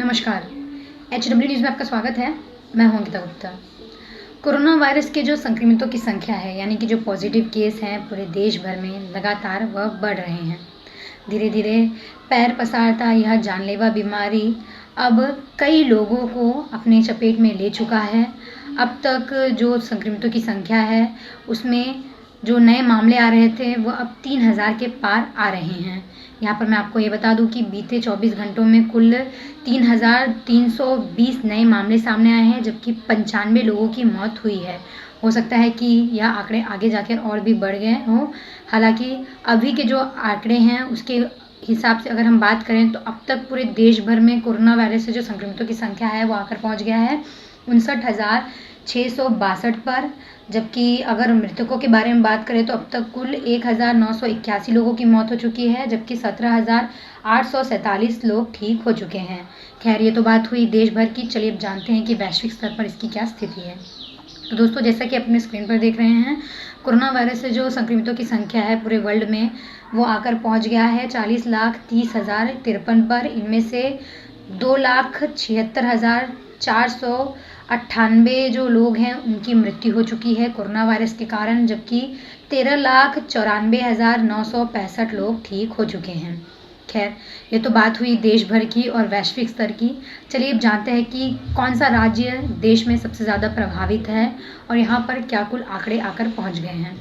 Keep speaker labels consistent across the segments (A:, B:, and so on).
A: नमस्कार। HW news में आपका स्वागत है। मैं हूं अंकिता गुप्ता। कोरोना वायरस के जो संक्रमितों की संख्या है यानी कि जो पॉजिटिव केस हैं पूरे देश भर में लगातार वह बढ़ रहे हैं। धीरे धीरे पैर पसारता यह जानलेवा बीमारी अब कई लोगों को अपने चपेट में ले चुका है। अब तक जो संक्रमितों की संख्या है उसमें जो नए मामले आ रहे थे वो अब 3000 के पार आ रहे हैं। यहाँ पर मैं आपको ये बता दूं कि बीते 24 घंटों में कुल 3320 नए मामले सामने आए हैं, जबकि 95 लोगों की मौत हुई है। हो सकता है कि यह आंकड़े आगे जाकर और भी बढ़ गए हों। हालांकि अभी के जो आंकड़े हैं उसके हिसाब से अगर हम बात करें तो अब तक पूरे देश भर में कोरोना वायरस से जो संक्रमितों की संख्या है वो आकर पहुँच गया है 59,662 पर। जबकि अगर मृतकों के बारे में बात करें तो अब तक कुल 1981 लोगों की मौत हो चुकी है, जबकि 17,847 लोग ठीक हो चुके हैं। खैर, ये तो बात हुई देश भर की। चलिए अब जानते हैं कि वैश्विक स्तर पर इसकी क्या स्थिति है। तो दोस्तों, जैसा कि अपने स्क्रीन पर देख रहे हैं, कोरोना वायरस से जो संक्रमितों की संख्या है पूरे वर्ल्ड में वो आकर पहुंच गया है 40,30,053 पर। इनमें से 2,76,498 जो लोग हैं उनकी मृत्यु हो चुकी है कोरोना वायरस के कारण, जबकि 13,94,965 लोग ठीक हो चुके हैं। खैर, ये तो बात हुई देश भर की और वैश्विक स्तर की। चलिए अब जानते हैं कि कौन सा राज्य देश में सबसे ज़्यादा प्रभावित है और यहाँ पर क्या कुल आंकड़े आकर पहुँच गए हैं।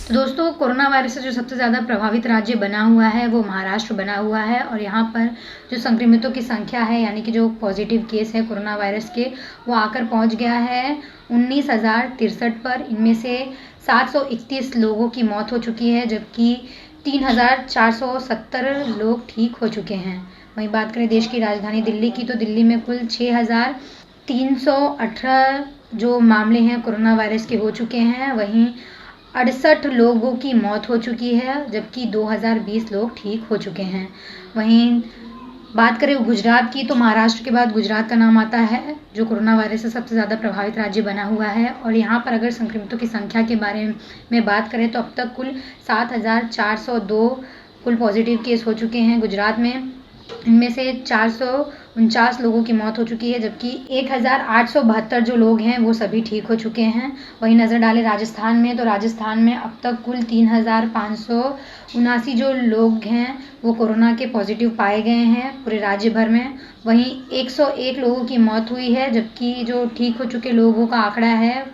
A: तो दोस्तों, कोरोना वायरस से जो सबसे ज़्यादा प्रभावित राज्य बना हुआ है वो महाराष्ट्र बना हुआ है और यहाँ पर जो संक्रमितों की संख्या है यानी कि जो पॉजिटिव केस है कोरोना वायरस के वो आकर पहुँच गया है 19,063 पर। इनमें से 731 लोगों की मौत हो चुकी है, जबकि 3,470 लोग ठीक हो चुके हैं। वहीं बात करें देश की राजधानी दिल्ली की, तो दिल्ली में कुल 6,318 जो मामले हैं कोरोना वायरस के हो चुके हैं। वहीं 68 लोगों की मौत हो चुकी है, जबकि 2020 लोग ठीक हो चुके हैं। वहीं बात करें गुजरात की, तो महाराष्ट्र के बाद गुजरात का नाम आता है जो कोरोना वायरस से सबसे ज़्यादा प्रभावित राज्य बना हुआ है। और यहाँ पर अगर संक्रमितों की संख्या के बारे में बात करें तो अब तक कुल 7,402 कुल पॉजिटिव केस हो चुके हैं गुजरात में। इनमें से 449 लोगों की मौत हो चुकी है, जबकि 1,872 जो लोग हैं वो सभी ठीक हो चुके हैं। वहीं नज़र डालें राजस्थान में, तो राजस्थान में अब तक कुल 3,579 जो लोग हैं वो कोरोना के पॉजिटिव पाए गए हैं पूरे राज्य भर में। वहीं 101 लोगों की मौत हुई है, जबकि जो ठीक हो चुके लोगों का आंकड़ा है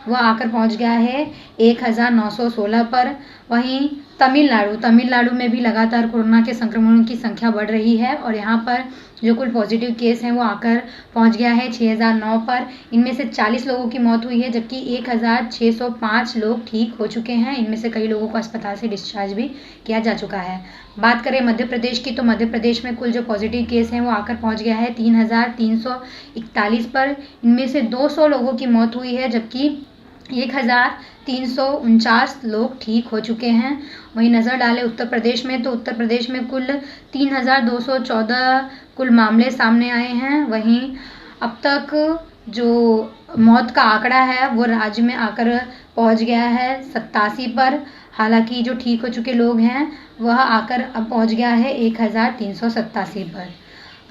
A: वह आकर पहुंच गया है 1,916 पर। वहीं तमिलनाडु में भी लगातार कोरोना के संक्रमणों की संख्या बढ़ रही है और यहाँ पर जो कुल पॉजिटिव केस हैं वो आकर पहुंच गया है 6,009 पर। इनमें से 40 लोगों की मौत हुई है, जबकि 1,605 लोग ठीक हो चुके हैं। इनमें से कई लोगों को अस्पताल से डिस्चार्ज भी किया जा चुका है। बात करें मध्य प्रदेश की, तो मध्य प्रदेश में कुल जो पॉजिटिव केस हैं वो आकर पहुँच गया है 3,341 पर। इनमें से 200 लोगों की मौत हुई है, जबकि 1,349 लोग ठीक हो चुके हैं। वहीं नज़र डालें उत्तर प्रदेश में, तो उत्तर प्रदेश में कुल 3,214 कुल मामले सामने आए हैं। वहीं अब तक जो मौत का आंकड़ा है वो राज्य में आकर पहुंच गया है 87 पर। हालांकि जो ठीक हो चुके लोग हैं वह आकर अब पहुंच गया है 1,387 पर।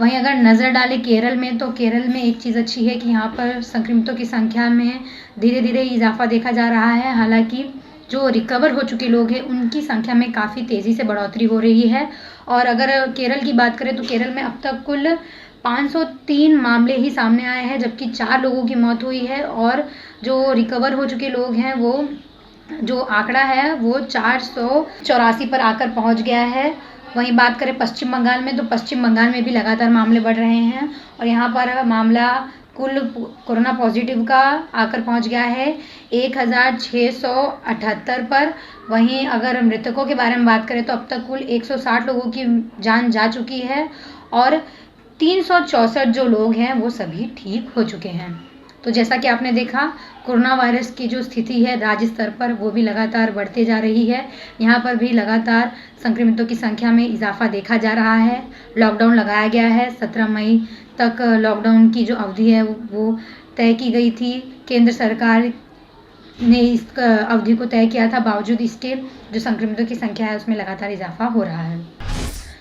A: वहीं अगर नज़र डालें केरल में, तो केरल में एक चीज़ अच्छी है कि यहाँ पर संक्रमितों की संख्या में धीरे धीरे इजाफा देखा जा रहा है। हालांकि जो रिकवर हो चुके लोग हैं उनकी संख्या में काफ़ी तेज़ी से बढ़ोतरी हो रही है। और अगर केरल की बात करें तो केरल में अब तक कुल 503 मामले ही सामने आए हैं, जबकि 4 लोगों की मौत हुई है और जो रिकवर हो चुके लोग हैं वो जो आंकड़ा है वो 484 पर आकर पहुँच गया है। वहीं बात करें पश्चिम बंगाल में, तो पश्चिम बंगाल में भी लगातार मामले बढ़ रहे हैं और यहाँ पर मामला कुल कोरोना पॉजिटिव का आकर पहुँच गया है 1,678 पर। वहीं अगर मृतकों के बारे में बात करें तो अब तक कुल 160 लोगों की जान जा चुकी है और 364 जो लोग हैं वो सभी ठीक हो चुके हैं। तो जैसा कि आपने देखा, कोरोना वायरस की जो स्थिति है राज्य स्तर पर वो भी लगातार बढ़ते जा रही है। यहाँ पर भी लगातार संक्रमितों की संख्या में इजाफा देखा जा रहा है। लॉकडाउन लगाया गया है, 17 मई तक लॉकडाउन की जो अवधि है वो तय की गई थी। केंद्र सरकार ने इस अवधि को तय किया था, बावजूद इसके जो संक्रमितों की संख्या है उसमें लगातार इजाफा हो रहा है।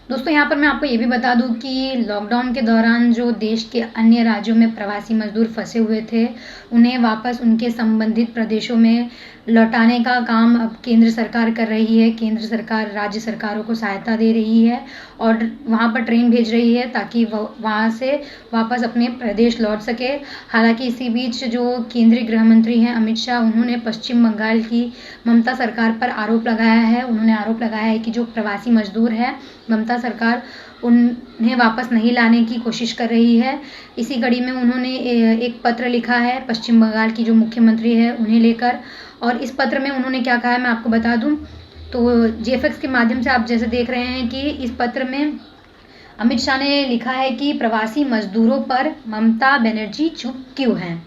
A: दोस्तों यहाँ पर मैं आपको ये भी बता दूं कि लॉकडाउन के दौरान जो देश के अन्य राज्यों में प्रवासी मजदूर फंसे हुए थे, उन्हें वापस उनके संबंधित प्रदेशों में लौटाने का काम अब केंद्र सरकार कर रही है। केंद्र सरकार राज्य सरकारों को सहायता दे रही है और वहाँ पर ट्रेन भेज रही है ताकि वहाँ से वापस अपने प्रदेश लौट सके। हालांकि इसी बीच जो केंद्रीय गृह मंत्री हैं अमित शाह, उन्होंने पश्चिम बंगाल की ममता सरकार पर आरोप लगाया है। उन्होंने आरोप लगाया है कि जो प्रवासी मजदूर हैं, ममता सरकार उन्हें वापस नहीं लाने की कोशिश कर रही है। इसी कड़ी में उन्होंने एक पत्र लिखा है पश्चिम बंगाल की जो मुख्यमंत्री है उन्हें लेकर, और इस पत्र में उन्होंने क्या कहा है मैं आपको बता दूं। तो जीएफएक्स के माध्यम से आप जैसे देख रहे हैं कि इस पत्र में अमित शाह ने लिखा है कि प्रवासी मजदूरों पर ममता बनर्जी चुप क्यों हैं,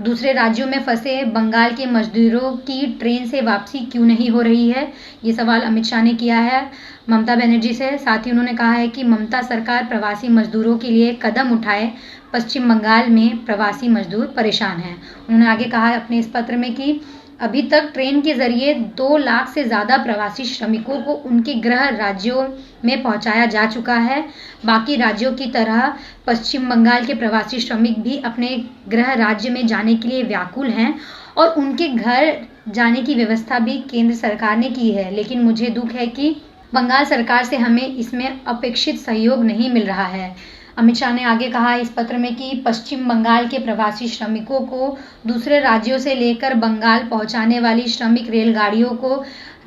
A: दूसरे राज्यों में फंसे बंगाल के मजदूरों की ट्रेन से वापसी क्यों नहीं हो रही है। ये सवाल अमित शाह ने किया है ममता बनर्जी से। साथ ही उन्होंने कहा है कि ममता सरकार प्रवासी मजदूरों के लिए कदम उठाए, पश्चिम बंगाल में प्रवासी मजदूर परेशान हैं। उन्होंने आगे कहा है अपने इस पत्र में कि अभी तक ट्रेन के जरिए 2 लाख से ज़्यादा प्रवासी श्रमिकों को उनके गृह राज्यों में पहुंचाया जा चुका है। बाकी राज्यों की तरह पश्चिम बंगाल के प्रवासी श्रमिक भी अपने गृह राज्य में जाने के लिए व्याकुल हैं और उनके घर जाने की व्यवस्था भी केंद्र सरकार ने की है। लेकिन मुझे दुख है कि बंगाल सरकार से हमें इसमें अपेक्षित सहयोग नहीं मिल रहा है। अमित शाह ने आगे कहा इस पत्र में कि पश्चिम बंगाल के प्रवासी श्रमिकों को दूसरे राज्यों से लेकर बंगाल पहुंचाने वाली श्रमिक रेलगाड़ियों को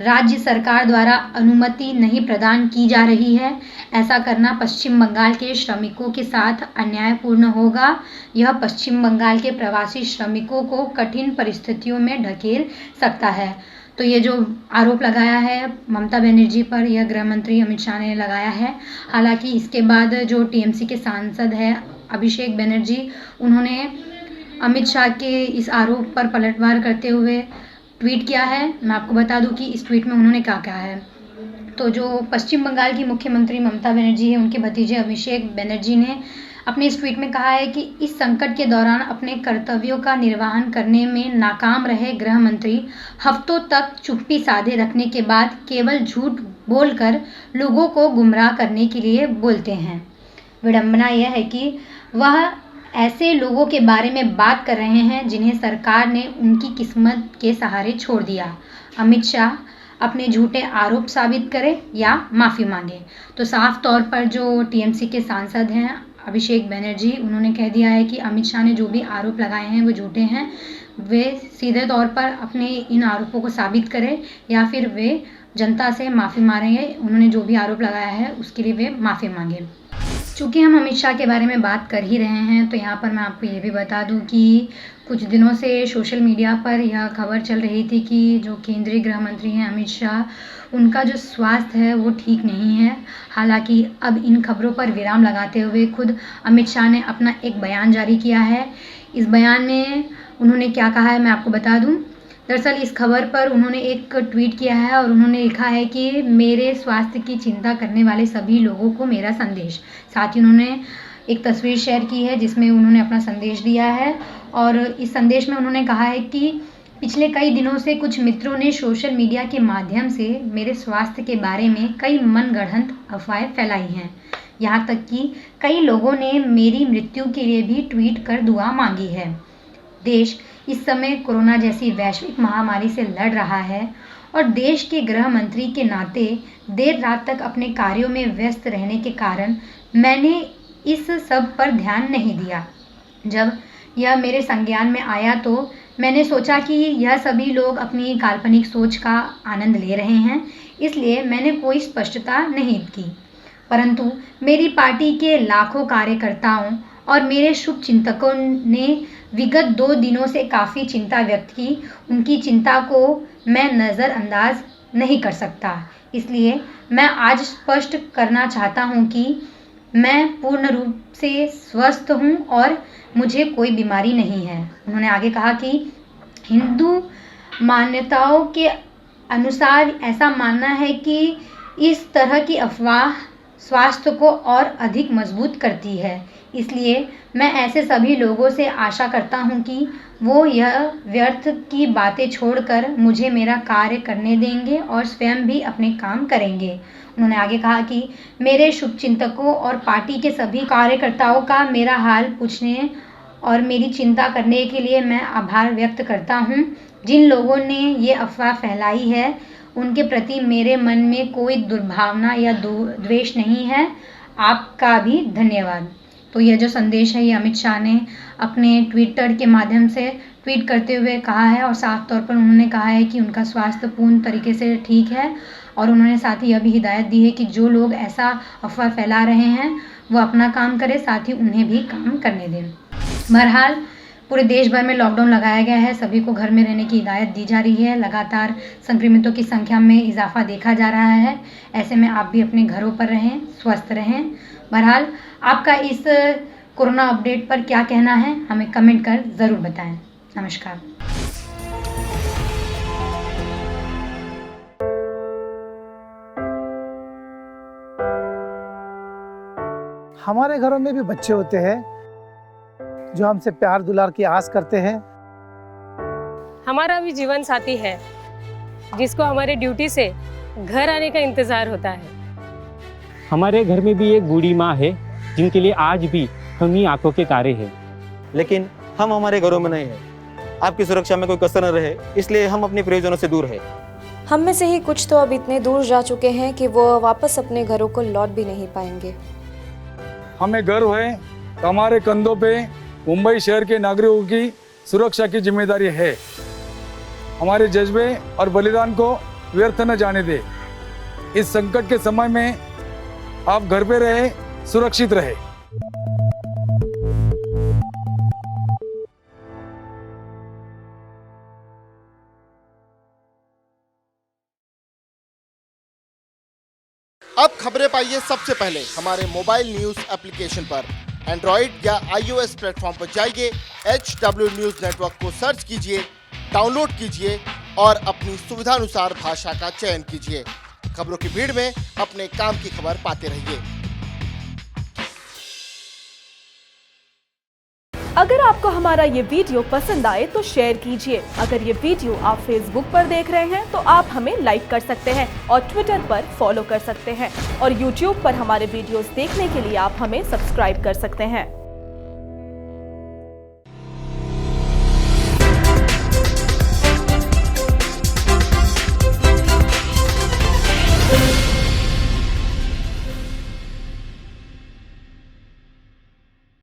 A: राज्य सरकार द्वारा अनुमति नहीं प्रदान की जा रही है। ऐसा करना पश्चिम बंगाल के श्रमिकों के साथ अन्यायपूर्ण होगा। यह पश्चिम बंगाल के प्रवासी श्रमिकों को कठिन परिस्थितियों में ढकेल सकता है। तो ये जो आरोप लगाया है ममता बनर्जी पर, यह गृह मंत्री अमित शाह ने लगाया है। हालांकि इसके बाद जो टीएमसी के सांसद हैं अभिषेक बनर्जी, उन्होंने अमित शाह के इस आरोप पर पलटवार करते हुए ट्वीट किया है। मैं आपको बता दूं कि इस ट्वीट में उन्होंने क्या कहा है। तो जो पश्चिम बंगाल की मुख्यमंत्री ममता बनर्जी है, उनके भतीजे अभिषेक बनर्जी ने अपने इस ट्वीट में कहा है कि इस संकट के दौरान अपने कर्तव्यों का निर्वहन करने में नाकाम रहे गृह मंत्री हफ्तों तक चुप्पी साधे रखने के बाद केवल झूठ बोलकर लोगों को गुमराह करने के लिए बोलते हैं। विडंबना यह है कि वह ऐसे लोगों के बारे में बात कर रहे हैं जिन्हें सरकार ने उनकी किस्मत के सहारे छोड़ दिया। अमित शाह अपने झूठे आरोप साबित करे या माफ़ी मांगे। तो साफ तौर पर जो टीएमसी के सांसद हैं अभिषेक बनर्जी, उन्होंने कह दिया है कि अमित शाह ने जो भी आरोप लगाए हैं वो झूठे हैं। वे सीधे तौर पर अपने इन आरोपों को साबित करें या फिर वे जनता से माफ़ी मांगेंगे। उन्होंने जो भी आरोप लगाया है उसके लिए वे माफ़ी मांगे। चूँकि हम अमित शाह के बारे में बात कर ही रहे हैं तो यहाँ पर मैं आपको ये भी बता दूँ कि कुछ दिनों से सोशल मीडिया पर यह खबर चल रही थी कि जो केंद्रीय गृह मंत्री हैं अमित शाह, उनका जो स्वास्थ्य है वो ठीक नहीं है। हालांकि अब इन खबरों पर विराम लगाते हुए खुद अमित शाह ने अपना एक बयान जारी किया है। इस बयान में उन्होंने क्या कहा है मैं आपको बता दूं। दरअसल इस खबर पर उन्होंने एक ट्वीट किया है और उन्होंने लिखा है कि मेरे स्वास्थ्य की चिंता करने वाले सभी लोगों को मेरा संदेश। साथ ही उन्होंने एक तस्वीर शेयर की है जिसमें उन्होंने अपना संदेश दिया है और इस संदेश में उन्होंने कहा है कि पिछले कई दिनों से कुछ मित्रों ने सोशल मीडिया के माध्यम से मेरे स्वास्थ्य के बारे में कई मनगढ़ंत अफवाहें फैलाई हैं। यहाँ तक कि कई लोगों ने मेरी मृत्यु के लिए भी ट्वीट कर दुआ मांगी है। देश इस समय कोरोना जैसी वैश्विक महामारी से लड़ रहा है और देश के गृह मंत्री के नाते देर रात तक अपने कार्यों में व्यस्त रहने के कारण मैंने इस सब पर ध्यान नहीं दिया। जब यह मेरे संज्ञान में आया तो मैंने सोचा कि यह सभी लोग अपनी काल्पनिक सोच का आनंद ले रहे हैं, इसलिए मैंने कोई स्पष्टता नहीं की। परंतु मेरी पार्टी के लाखों कार्यकर्ताओं और मेरे शुभ चिंतकों ने विगत 2 दिनों से काफ़ी चिंता व्यक्त की। उनकी चिंता को मैं नज़रअंदाज नहीं कर सकता, इसलिए मैं आज स्पष्ट करना चाहता हूं कि मैं पूर्ण रूप से स्वस्थ हूं और मुझे कोई बीमारी नहीं है। उन्होंने आगे कहा कि हिंदू मान्यताओं के अनुसार ऐसा मानना है कि इस तरह की अफवाह स्वास्थ्य को और अधिक मजबूत करती है। इसलिए मैं ऐसे सभी लोगों से आशा करता हूँ कि वो यह व्यर्थ की बातें छोड़कर मुझे मेरा कार्य करने देंगे और स्वयं भी अपने काम करेंगे। उन्होंने आगे कहा कि मेरे शुभचिंतकों और पार्टी के सभी कार्यकर्ताओं का मेरा हाल पूछने और मेरी चिंता करने के लिए मैं आभार व्यक्त करता हूँ। जिन लोगों ने ये अफवाह फैलाई है उनके प्रति मेरे मन में कोई दुर्भावना या द्वेष नहीं है। आपका भी धन्यवाद। तो यह जो संदेश है ये अमित शाह ने अपने ट्विटर के माध्यम से ट्वीट करते हुए कहा है और साफ तौर पर उन्होंने कहा है कि उनका स्वास्थ्य पूर्ण तरीके से ठीक है और उन्होंने साथ ही यह भी हिदायत दी है कि जो लोग ऐसा अफवाह फैला रहे हैं वो अपना काम करें, साथ ही उन्हें भी काम करने दें। बहरहाल पूरे देश भर में लॉकडाउन लगाया गया है, सभी को घर में रहने की हिदायत दी जा रही है। लगातार संक्रमितों की संख्या में इजाफा देखा जा रहा है। ऐसे में आप भी अपने घरों पर रहें, स्वस्थ रहें। बहरहाल आपका इस कोरोना अपडेट पर क्या कहना है हमें कमेंट कर ज़रूर बताएं। नमस्कार।
B: हमारे घरों में भी बच्चे होते हैं जो हमसे प्यार दुलार की आस करते हैं।
C: हमारा भी जीवन साथी है जिसको हमारे ड्यूटी से घर आने का इंतजार होता है।
D: हमारे घर में भी एक बूढ़ी माँ है जिनके लिए आज भी हम ही आंखों के तारे हैं।
E: लेकिन हम हमारे घरों में नहीं हैं। आपकी सुरक्षा में कोई कसर न रहे इसलिए हम अपने प्रियजनों से दूर हैं।
F: हम में से ही कुछ तो अब इतने दूर जा चुके हैं कि वो वापस अपने घरों को लौट भी नहीं पाएंगे।
G: हमें गर्व है कि हमारे कंधों पे मुंबई शहर के नागरिकों की सुरक्षा की जिम्मेदारी है। हमारे जज्बे और बलिदान को व्यर्थ न जाने दे। इस संकट के समय में आप घर पे रहे, सुरक्षित रहे।
H: अब खबरें पाइए सबसे पहले हमारे मोबाइल न्यूज एप्लीकेशन पर। एंड्रॉइड या iOS प्लेटफॉर्म पर जाइए, HW न्यूज नेटवर्क को सर्च कीजिए, डाउनलोड कीजिए और अपनी सुविधानुसार भाषा का चयन कीजिए। खबरों की भीड़ में अपने काम की खबर पाते रहिए।
I: अगर आपको हमारा ये वीडियो पसंद आए तो शेयर कीजिए। अगर ये वीडियो आप फेसबुक पर देख रहे हैं तो आप हमें लाइक कर सकते हैं और ट्विटर पर फॉलो कर सकते हैं और यूट्यूब पर हमारे वीडियोस देखने के लिए आप हमें सब्सक्राइब कर सकते हैं।